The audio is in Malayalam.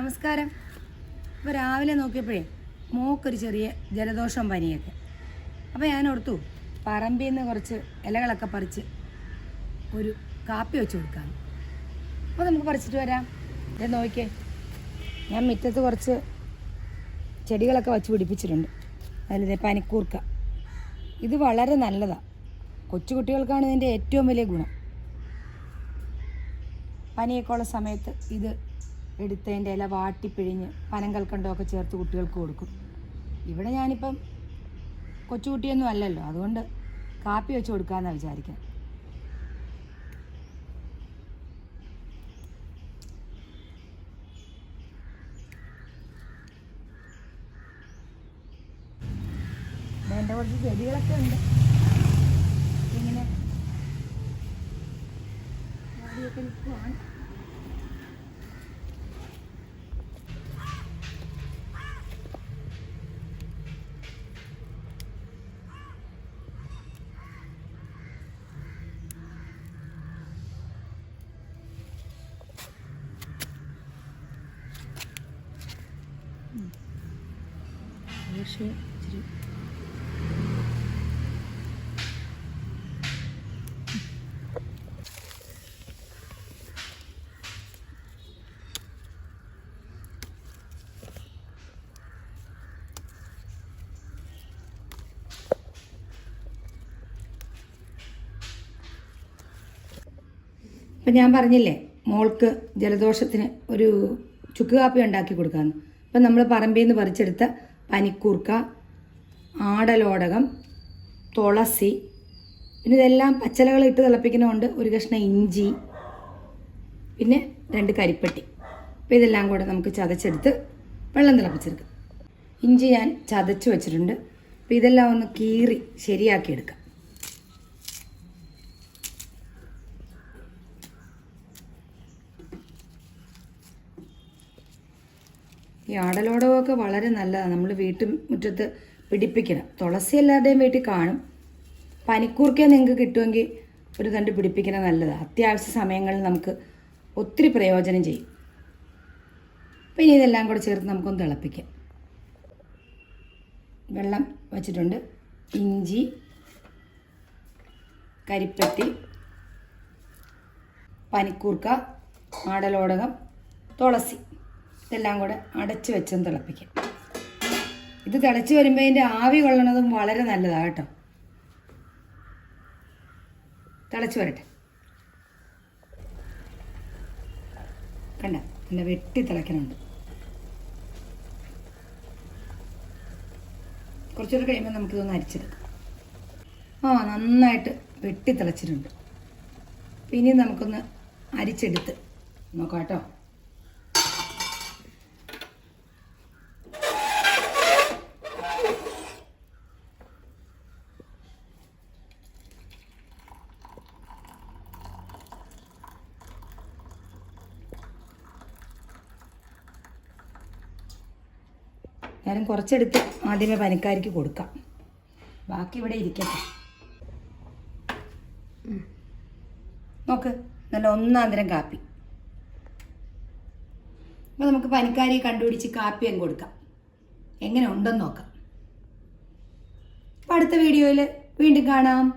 നമസ്കാരം. ഇപ്പോൾ രാവിലെ നോക്കിയപ്പോഴേ മോക്കൊരു ചെറിയ ജലദോഷം പനിയൊക്കെ. അപ്പോൾ ഞാൻ ഓർത്തു പറമ്പിൽ നിന്ന് കുറച്ച് ഇലകളൊക്കെ പറിച്ച് ഒരു കാപ്പി വെച്ച് കൊടുക്കാം. അപ്പോൾ നമുക്ക് പറിച്ചിട്ട് വരാം. ഇത് നോക്കിയേ, ഞാൻ മുറ്റത്ത് കുറച്ച് ചെടികളൊക്കെ വച്ച് പിടിപ്പിച്ചിട്ടുണ്ട്. അതിലിതേ പനിക്കൂർക്ക. ഇത് വളരെ നല്ലതാണ്. കൊച്ചുകുട്ടികൾക്കാണ് ഇതിൻ്റെ ഏറ്റവും വലിയ ഗുണം. പനിയൊക്കെ ഉള്ള സമയത്ത് ഇത് എടുത്തതിൻ്റെ ഇല വാട്ടിപ്പിഴിഞ്ഞ് പനങ്കൽക്കണ്ടമൊക്കെ ചേർത്ത് കുട്ടികൾക്ക് കൊടുക്കും. ഇവിടെ ഞാനിപ്പം കൊച്ചുകുട്ടിയൊന്നും അല്ലല്ലോ, അതുകൊണ്ട് കാപ്പി വെച്ച് കൊടുക്കാമെന്നാണ് വിചാരിക്കുന്നത്. എൻ്റെ കുറച്ച് ചെടികളൊക്കെ ഉണ്ട്. ഇങ്ങനെ വാടിയൊക്കെ നിൽക്കുവാണ്. പക്ഷേ ഇച്ചിരി ഇപ്പം ഞാൻ പറഞ്ഞില്ലേ മോൾക്ക് ജലദോഷത്തിന് ഒരു ചുക്ക് കാപ്പി ഉണ്ടാക്കി കൊടുക്കാമെന്ന്. ഇപ്പം നമ്മൾ പറമ്പിൽ നിന്ന് പറിച്ചെടുത്ത പനിക്കൂർക്ക, ആടലോടകം, തുളസി, പിന്നെ ഇതെല്ലാം പച്ചിലകൾ ഇട്ട് തിളപ്പിക്കുന്നതുകൊണ്ട് ഒരു കഷ്ണം ഇഞ്ചി, പിന്നെ 2 കരിപ്പെട്ടി. അപ്പോൾ ഇതെല്ലാം കൂടെ നമുക്ക് ചതച്ചെടുത്ത് വെള്ളം തിളപ്പിച്ചെടുക്കാം. ഇഞ്ചി ഞാൻ ചതച്ച് വെച്ചിട്ടുണ്ട്. അപ്പോൾ ഇതെല്ലാം ഒന്ന് കീറി ശരിയാക്കിയെടുക്കാം. ഈ ആടലോടകമൊക്കെ വളരെ നല്ലതാണ്. നമ്മൾ മുറ്റത്ത് പിടിപ്പിക്കണം. തുളസി എല്ലാവരുടെയും വീട്ടിൽ കാണും. പനിക്കൂർക്ക നിങ്ങൾക്ക് കിട്ടുമെങ്കിൽ ഒരു തണ്ട് പിടിപ്പിക്കണം, നല്ലതാണ്. അത്യാവശ്യ സമയങ്ങളിൽ നമുക്ക് ഒത്തിരി പ്രയോജനം ചെയ്യും. അപ്പം ഇനി ഇതെല്ലാം കൂടെ ചേർത്ത് നമുക്കൊന്ന് തിളപ്പിക്കാം. വെള്ളം വച്ചിട്ടുണ്ട്. ഇഞ്ചി, കരിപ്പെട്ടി, പനിക്കൂർക്ക, ആടലോടകം, തുളസി ഇതെല്ലാം കൂടെ അടച്ച് വെച്ചൊന്ന് തിളപ്പിക്കാം. ഇത് തിളച്ച് വരുമ്പോൾ ഇതിൻ്റെ ആവി കൊള്ളണതും വളരെ നല്ലതാണ് കേട്ടോ. തിളച്ച് വരട്ടെ. കണ്ട നല്ല വെട്ടി തിളയ്ക്കണുണ്ട്. കുറച്ചുകൂടെ കഴിയുമ്പോൾ നമുക്കിതൊന്ന് അരിച്ചെടുക്കാം. നന്നായിട്ട് വെട്ടി തിളച്ചിട്ടുണ്ട്. ഇനി നമുക്കൊന്ന് അരിച്ചെടുത്ത് നോക്കാം കേട്ടോ. ഞാനും കുറച്ചെടുത്ത് ആദ്യമേ പനിക്കാരിക്ക് കൊടുക്കാം. ബാക്കി ഇവിടെ ഇരിക്കട്ടെ. നോക്ക്, നല്ല ഒന്നാന്തരം കാപ്പി. അപ്പോൾ നമുക്ക് പനിക്കാരി കണ്ടുപിടിച്ച് കാപ്പി അങ്ങ് കൊടുക്കാം. എങ്ങനെ ഉണ്ടെന്ന് നോക്കാം. അപ്പോൾ അടുത്ത വീഡിയോയിൽ വീണ്ടും കാണാം.